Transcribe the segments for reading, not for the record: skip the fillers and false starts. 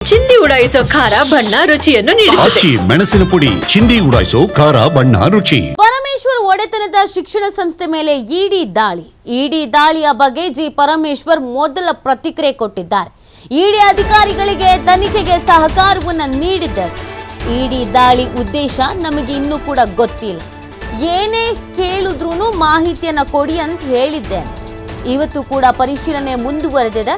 ಚಿಂದಿ ಉಡಾಯಿಸೋ ಖಾರ ಬಣ್ಣ ರುಚಿಯನ್ನು ನೀಡುತ್ತದೆ. ಮೆಣಸಿನ ಪುಡಿ ಚಿಂದಿ ಉಡಾಯಿಸೋ ಖಾರ ಬಣ್ಣ ರುಚಿ. ಪರಮೇಶ್ವರ್ ಒಡೆತನದ ಶಿಕ್ಷಣ ಸಂಸ್ಥೆ ಮೇಲೆ ಇಡಿ ದಾಳಿಯ ಬಗ್ಗೆ ಜಿ ಪರಮೇಶ್ವರ್ ಮೊದಲ ಪ್ರತಿಕ್ರಿಯೆ ಕೊಟ್ಟಿದ್ದಾರೆ. ಇಡಿ ಅಧಿಕಾರಿಗಳಿಗೆ ತನಿಖೆಗೆ ಸಹಕಾರವನ್ನು ನೀಡಿದ್ದಾರೆ. ಇಡಿ ದಾಳಿ ಉದ್ದೇಶ ನಮಗೆ ಇನ್ನೂ ಕೂಡ ಗೊತ್ತಿಲ್ಲ. ಏನೇ ಕೇಳಿದ್ರೂ ಮಾಹಿತಿಯನ್ನು ಕೊಡಿ ಅಂತ ಹೇಳಿದ್ದೇನೆ. ಇವತ್ತು ಕೂಡ ಪರಿಶೀಲನೆ ಮುಂದುವರೆದಿದೆ.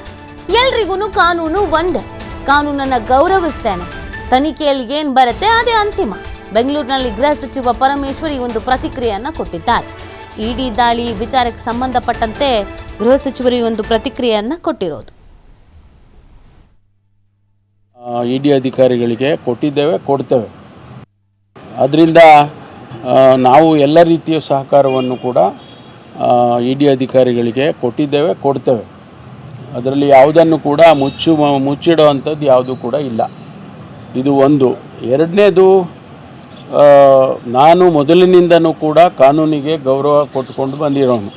ಎಲ್ರಿಗೂ ಕಾನೂನು ಒಂದೇ. ಕಾನೂನನ್ನು ಗೌರವಿಸ್ತೇನೆ. ತನಿಖೆಯಲ್ಲಿ ಏನು ಬರುತ್ತೆ ಅದೇ ಅಂತಿಮ. ಬೆಂಗಳೂರಿನಲ್ಲಿ ಗೃಹ ಸಚಿವ ಪರಮೇಶ್ವರ್ ಈ ಒಂದು ಪ್ರತಿಕ್ರಿಯೆಯನ್ನು ಕೊಟ್ಟಿದ್ದಾರೆ. ಇಡಿ ದಾಳಿ ವಿಚಾರಕ್ಕೆ ಸಂಬಂಧಪಟ್ಟಂತೆ ಗೃಹ ಸಚಿವರು ಈ ಒಂದು ಪ್ರತಿಕ್ರಿಯೆಯನ್ನು ಕೊಟ್ಟಿರೋದು. ಇಡಿ ಅಧಿಕಾರಿಗಳಿಗೆ ಕೊಡ್ತೇವೆ. ಅದರಿಂದ ನಾವು ಎಲ್ಲ ರೀತಿಯ ಸಹಕಾರವನ್ನು ಕೂಡ ಇಡಿ ಅಧಿಕಾರಿಗಳಿಗೆ ಕೊಡ್ತೇವೆ. ಅದರಲ್ಲಿ ಯಾವುದನ್ನು ಕೂಡ ಮುಚ್ಚಿಡೋ ಅಂಥದ್ದು ಯಾವುದೂ ಕೂಡ ಇಲ್ಲ. ಇದು ಒಂದು. ಎರಡನೇದು, ನಾನು ಮೊದಲಿನಿಂದನೂ ಕೂಡ ಕಾನೂನಿಗೆ ಗೌರವ ಕೊಟ್ಟುಕೊಂಡು ಬಂದಿರೋನು.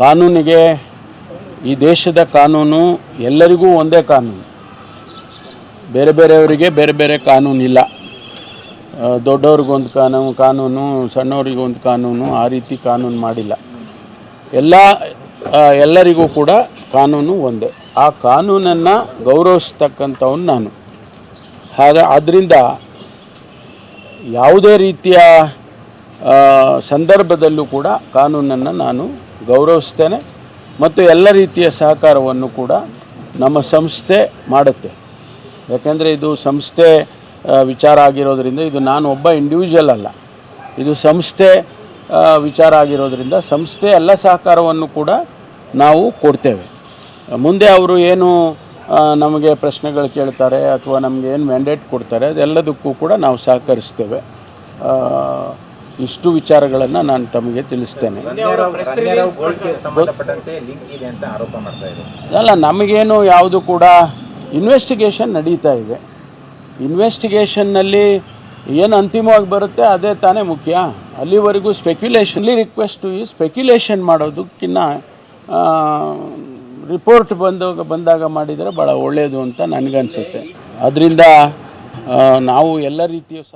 ಕಾನೂನಿಗೆ, ಈ ದೇಶದ ಕಾನೂನು ಎಲ್ಲರಿಗೂ ಒಂದೇ ಕಾನೂನು. ಬೇರೆಯವರಿಗೆ ಬೇರೆ ಕಾನೂನಿಲ್ಲ. ದೊಡ್ಡವ್ರಿಗೊಂದು ಕಾನೂನು, ಸಣ್ಣವರಿಗೊಂದು ಕಾನೂನು, ಆ ರೀತಿ ಕಾನೂನು ಮಾಡಿಲ್ಲ. ಎಲ್ಲರಿಗೂ ಕೂಡ ಕಾನೂನು ಒಂದೇ. ಆ ಕಾನೂನನ್ನು ಗೌರವಿಸ್ತಕ್ಕಂಥವನು ನಾನು. ಆದ್ದರಿಂದ ಯಾವುದೇ ರೀತಿಯ ಸಂದರ್ಭದಲ್ಲೂ ಕೂಡ ಕಾನೂನನ್ನು ನಾನು ಗೌರವಿಸ್ತೇನೆ ಮತ್ತು ಎಲ್ಲ ರೀತಿಯ ಸಹಕಾರವನ್ನು ಕೂಡ ನಮ್ಮ ಸಂಸ್ಥೆ ಮಾಡುತ್ತೆ. ಯಾಕೆಂದರೆ ಇದು ಸಂಸ್ಥೆ ವಿಚಾರ ಆಗಿರೋದ್ರಿಂದ, ಇದು ನಾನು ಒಬ್ಬ ಇಂಡಿವಿಜುವಲ್ ಅಲ್ಲ, ಇದು ಸಂಸ್ಥೆ ವಿಚಾರ ಆಗಿರೋದ್ರಿಂದ ಸಂಸ್ಥೆ ಎಲ್ಲ ಸಹಕಾರವನ್ನು ಕೂಡ ನಾವು ಕೊಡ್ತೇವೆ. ಮುಂದೆ ಅವರು ಏನು ನಮಗೆ ಪ್ರಶ್ನೆಗಳು ಕೇಳ್ತಾರೆ ಅಥವಾ ನಮಗೆ ಏನು ಮ್ಯಾಂಡೇಟ್ ಕೊಡ್ತಾರೆ ಅದೆಲ್ಲದಕ್ಕೂ ಕೂಡ ನಾವು ಸಹಕರಿಸ್ತೇವೆ. ಇಷ್ಟು ವಿಚಾರಗಳನ್ನು ನಾನು ತಮಗೆ ತಿಳಿಸ್ತೇನೆ. ಅಲ್ಲ, ನಮಗೇನು ಯಾವುದು ಕೂಡ ಇನ್ವೆಸ್ಟಿಗೇಷನ್ ನಡೀತಾ ಇದೆ. ಇನ್ವೆಸ್ಟಿಗೇಷನ್ನಲ್ಲಿ ಏನು ಅಂತಿಮವಾಗಿ ಬರುತ್ತೆ ಅದೇ ತಾನೇ ಮುಖ್ಯ. ಅಲ್ಲಿವರೆಗೂ ರಿಕ್ವೆಸ್ಟ್ ಸ್ಪೆಕ್ಯುಲೇಷನ್ ಮಾಡೋದಕ್ಕಿಂತ ರಿಪೋರ್ಟ್ ಬಂದಾಗ ಮಾಡಿದರೆ ಭಾಳ ಒಳ್ಳೆಯದು ಅಂತ ನನಗನ್ಸುತ್ತೆ. ಅದರಿಂದ ನಾವು ಎಲ್ಲ ರೀತಿಯ